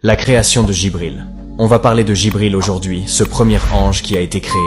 La création de Jibril. On va parler de Jibril aujourd'hui, ce premier ange qui a été créé.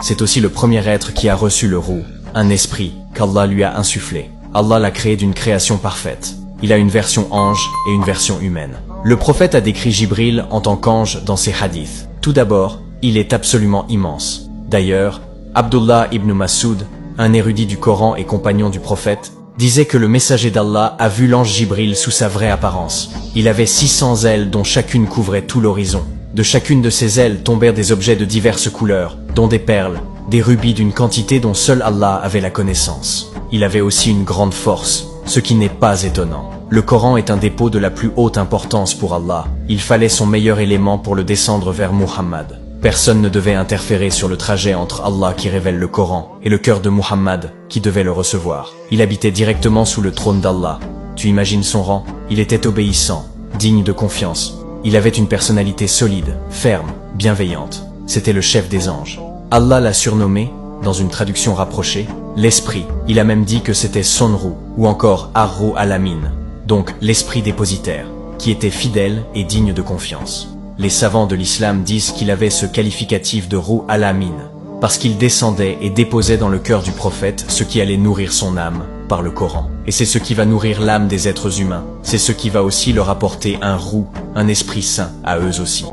C'est aussi le premier être qui a reçu le roux, un esprit qu'Allah lui a insufflé. Allah l'a créé d'une création parfaite. Il a une version ange et une version humaine. Le prophète a décrit Jibril en tant qu'ange dans ses hadiths. Tout d'abord, il est absolument immense. D'ailleurs, Abdullah ibn Mas'ud, un érudit du Coran et compagnon du prophète, disait que le messager d'Allah a vu l'ange Jibril sous sa vraie apparence. Il avait 600 ailes dont chacune couvrait tout l'horizon. De chacune de ces ailes tombèrent des objets de diverses couleurs, dont des perles, des rubis d'une quantité dont seul Allah avait la connaissance. Il avait aussi une grande force, ce qui n'est pas étonnant. Le Coran est un dépôt de la plus haute importance pour Allah. Il fallait son meilleur élément pour le descendre vers Muhammad. Personne ne devait interférer sur le trajet entre Allah qui révèle le Coran et le cœur de Muhammad qui devait le recevoir. Il habitait directement sous le trône d'Allah. Tu imagines son rang? Il était obéissant, digne de confiance. Il avait une personnalité solide, ferme, bienveillante. C'était le chef des anges. Allah l'a surnommé, dans une traduction rapprochée, l'esprit. Il a même dit que c'était Sonru, ou encore Ar-Ruh al-Amin, donc l'esprit dépositaire, qui était fidèle et digne de confiance. Les savants de l'islam disent qu'il avait ce qualificatif de Ruh al-Amin, parce qu'il descendait et déposait dans le cœur du prophète ce qui allait nourrir son âme, par le Coran. Et c'est ce qui va nourrir l'âme des êtres humains. C'est ce qui va aussi leur apporter un Ruh, un esprit saint, à eux aussi.